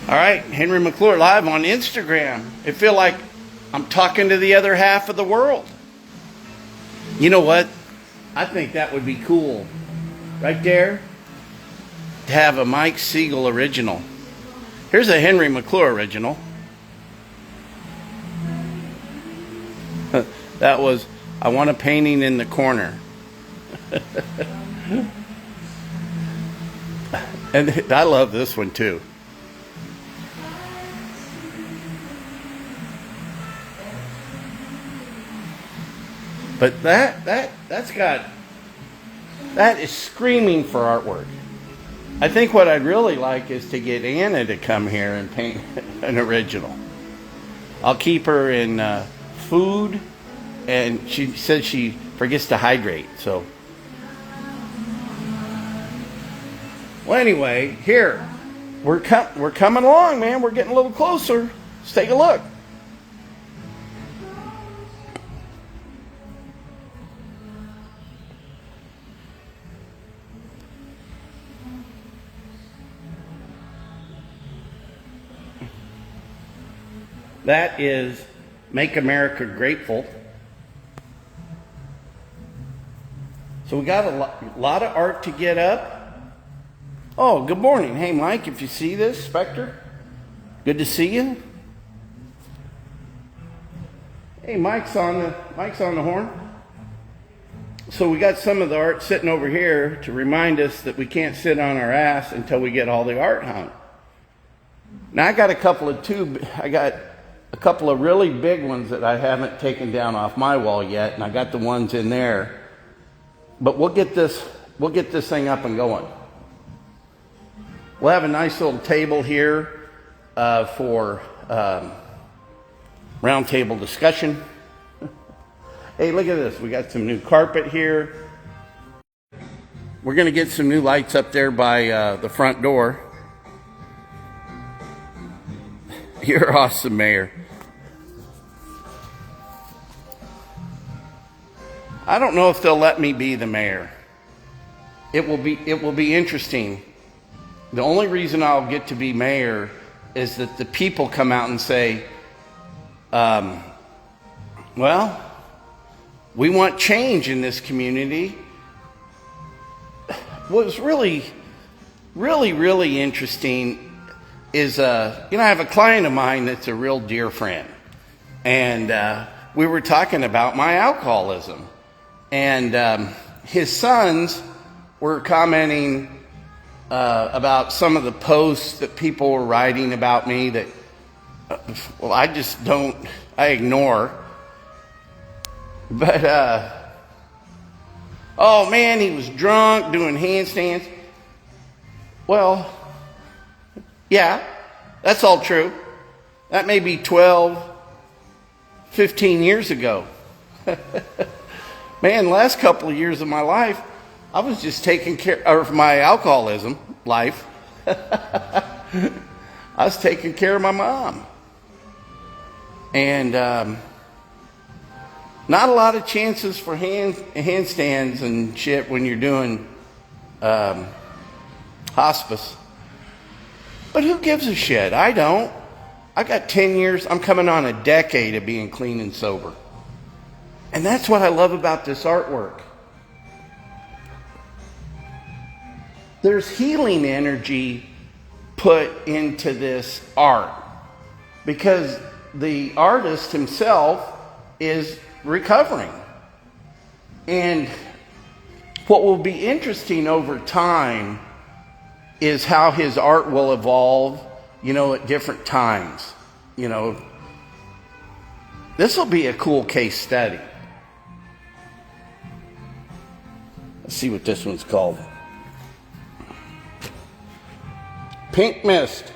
All right, Henry McClure live on Instagram. I feel like I'm talking to the other half of the world. You know what? I think that would be cool. Right there, to have a Mike Siegel original. Here's a Henry McClure original. That was, I want a painting in the corner. And I love this one too. But that is screaming for artwork. I think what I'd really like is to get Anna to come here and paint an original. I'll keep her in food, and she says she forgets to hydrate. So, well, anyway, here we're coming along, man. We're getting a little closer. Let's take a look. That is Make America Grateful. So we got a lot of art to get up. Oh, good morning. Hey, Mike, if you see this, Spectre, good to see you. Hey, Mike's on the horn. So we got some of the art sitting over here to remind us that we can't sit on our ass until we get all the art hung. Now I got a couple of really big ones that I haven't taken down off my wall yet, and I got the ones in there. But we'll get this thing up and going. We'll have a nice little table here for round table discussion. Hey, look at this. We got some new carpet here. We're going to get some new lights up there by the front door. You're awesome, Mayor. I don't know if they'll let me be the mayor. It will be interesting. The only reason I'll get to be mayor is that the people come out and say, well, we want change in this community. What's really interesting is, I have a client of mine that's a real dear friend. And we were talking about my alcoholism. And his sons were commenting about some of the posts that people were writing about me that, well, I ignore. But, oh man, he was drunk doing handstands. Well, yeah, that's all true. That may be 12, 15 years ago. Man, the last couple of years of my life, I was just taking care of my alcoholism life. I was taking care of my mom. And not a lot of chances for handstands and shit when you're doing hospice. But who gives a shit? I don't. I got 10 years. I'm coming on a decade of being clean and sober. And that's what I love about this artwork. There's healing energy put into this art because the artist himself is recovering. And what will be interesting over time is how his art will evolve, at different times. This will be a cool case study. Let's see what this one's called. Pink Mist.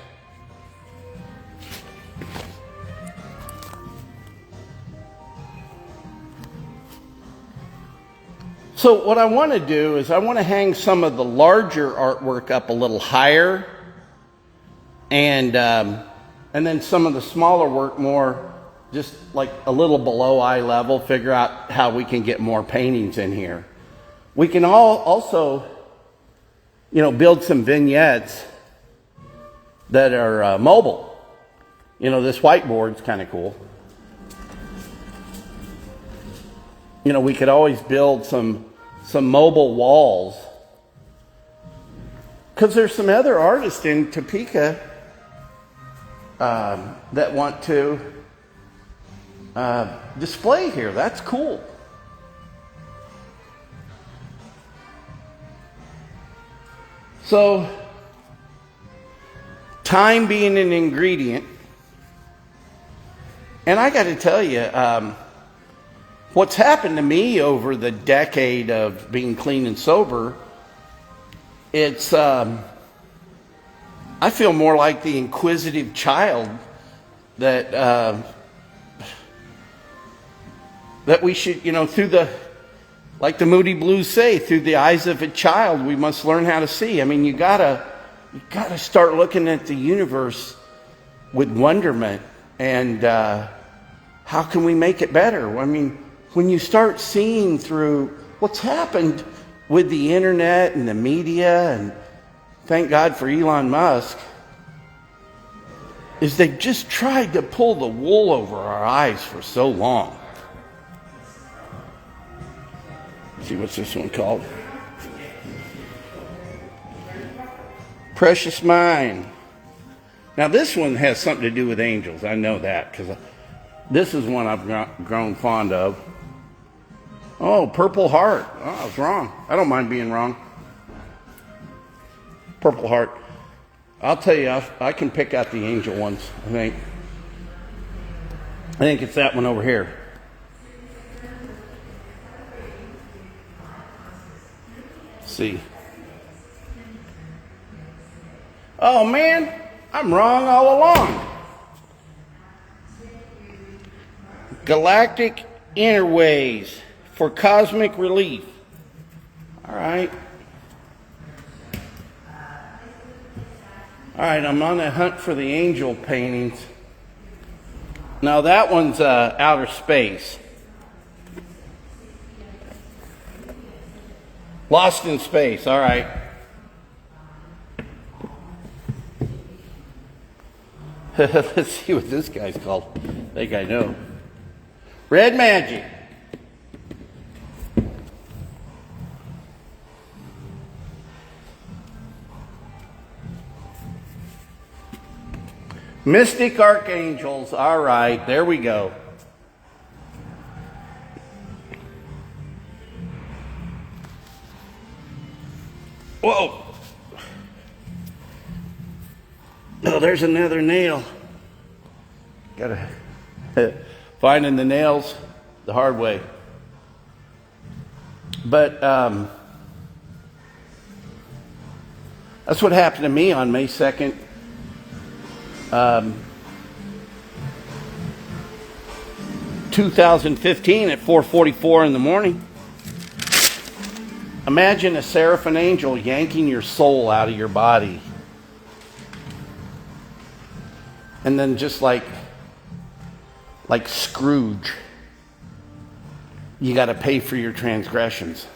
So what I want to do is I want to hang some of the larger artwork up a little higher, and then some of the smaller work more just like a little below eye level. Figure out how we can get more paintings in here. We can also, build some vignettes that are mobile. This whiteboard's kind of cool. We could always build some mobile walls. Because there's some other artists in Topeka that want to display here. That's cool. So, time being an ingredient, and I got to tell you, what's happened to me over the decade of being clean and sober, it's, I feel more like the inquisitive child that we should, through like the Moody Blues say, through the eyes of a child, we must learn how to see. I mean, you gotta start looking at the universe with wonderment, and how can we make it better? I mean, when you start seeing through what's happened with the internet and the media, and thank God for Elon Musk, is they just tried to pull the wool over our eyes for so long. See, what's this one called? Precious Mind. Now this one has something to do with angels. I know that because this is one I've grown fond of. Oh, Purple Heart. Oh, I was wrong. I don't mind being wrong. Purple Heart. I'll tell you, I can pick out the angel ones, I think it's that one over here. Let's see. Oh man, I'm wrong all along. Galactic Interways for Cosmic Relief. All right. All right, I'm on the hunt for the angel paintings. Now that one's outer space. Lost in Space, all right. Let's see what this guy's called. I think I know. Red Magic. Mystic Archangels. All right, there we go. Whoa. Oh, there's another nail. Gotta finding the nails the hard way. But that's what happened to me on May 2nd. 2015 at 4:44 in the morning. Imagine a seraphim angel yanking your soul out of your body. And then just like Scrooge, you got to pay for your transgressions.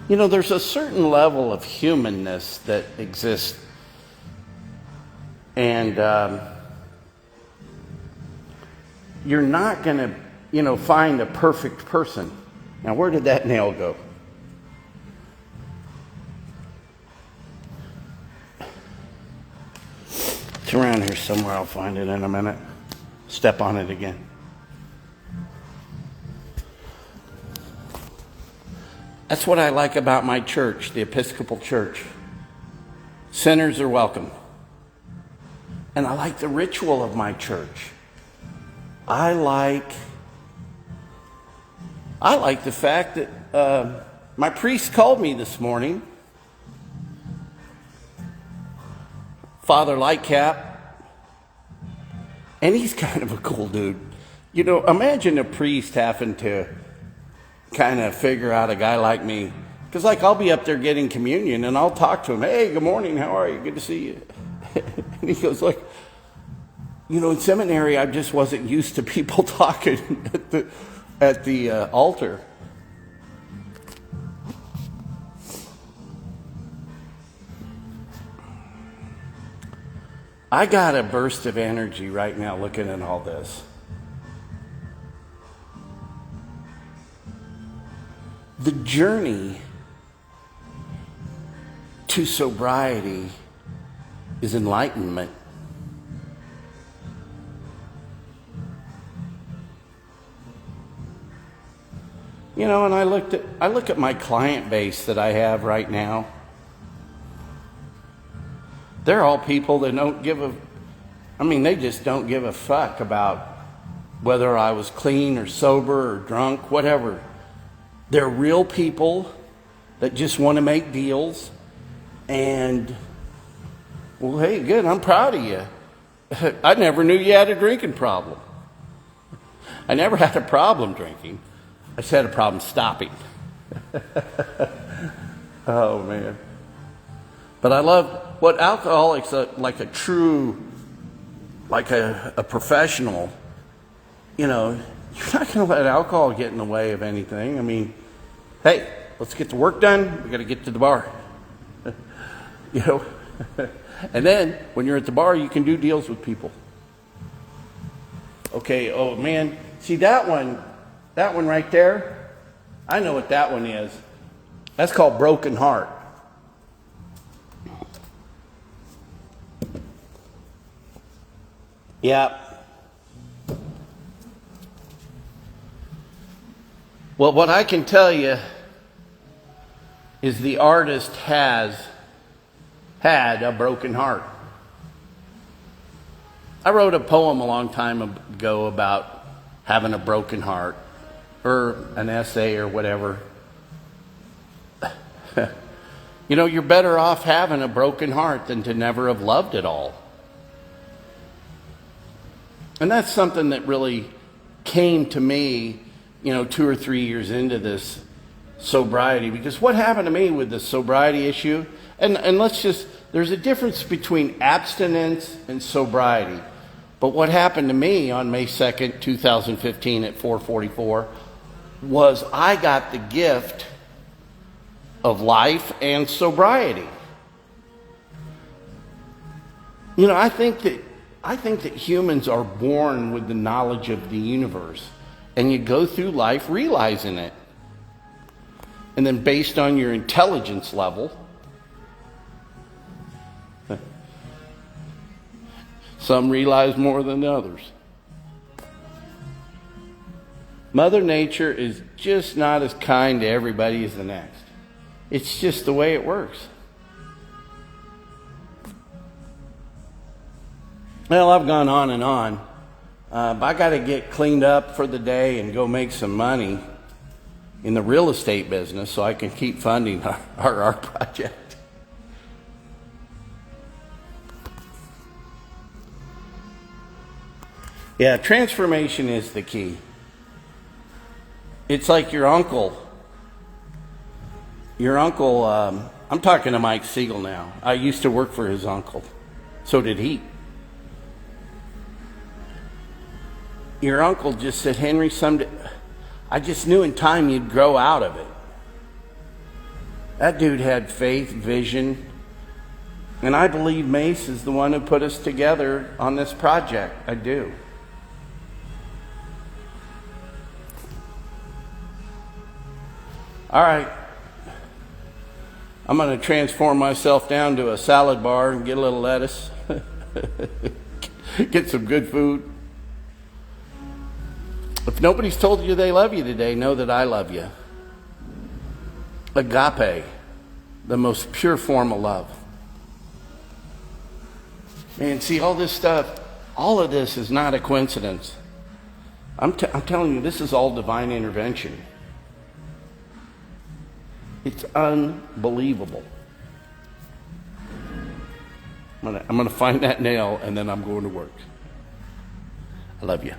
There's a certain level of humanness that exists. And you're not going to, find a perfect person. Now, where did that nail go? It's around here somewhere. I'll find it in a minute. Step on it again. That's what I like about my church, the Episcopal Church. Sinners are welcome. And I like the ritual of my church. I like the fact that my priest called me this morning, Father Lightcap, and he's kind of a cool dude. Imagine a priest having to kind of figure out a guy like me. Because I'll be up there getting communion and I'll talk to him. Hey, good morning, how are you? Good to see you. And he goes in seminary, I just wasn't used to people talking at the altar. I got a burst of energy right now looking at all this. The journey to sobriety is enlightenment. You know, and I look at my client base that I have right now. They're all people that they just don't give a fuck about whether I was clean or sober or drunk, whatever. They're real people that just want to make deals. And, well, hey, good, I'm proud of you. I never knew you had a drinking problem. I never had a problem drinking. I just had a problem stopping. Oh, man. But I love what alcoholics, like a professional, you're not going to let alcohol get in the way of anything. I mean, hey, let's get the work done. We got to get to the bar. And then when you're at the bar, you can do deals with people. Okay, oh man, see that one right there? I know what that one is. That's called broken heart. Yeah. Well, what I can tell you is the artist has had a broken heart. I wrote a poem a long time ago about having a broken heart, or an essay or whatever. You're better off having a broken heart than to never have loved at all. And that's something that really came to me, 2 or 3 years into this sobriety. Because what happened to me with the sobriety issue, and there's a difference between abstinence and sobriety. But what happened to me on May 2nd, 2015 at 4:44 was I got the gift of life and sobriety. I think that humans are born with the knowledge of the universe, and you go through life realizing it. And then based on your intelligence level, some realize more than others. Mother Nature is just not as kind to everybody as the next. It's just the way it works. Well, I've gone on and on. I got to get cleaned up for the day and go make some money in the real estate business so I can keep funding our project. Yeah, transformation is the key. It's like your uncle. I'm talking to Mike Siegel now. I used to work for his uncle. So did he. Your uncle just said, Henry, someday, I just knew in time you'd grow out of it. That dude had faith, vision, and I believe Mace is the one who put us together on this project. I do. All right. I'm going to transform myself down to a salad bar and get a little lettuce. Get some good food. If nobody's told you they love you today, know that I love you. Agape, the most pure form of love. Man, see, all this stuff, all of this is not a coincidence. I'm telling you, this is all divine intervention. It's unbelievable. I'm gonna find that nail, and then I'm going to work. I love you.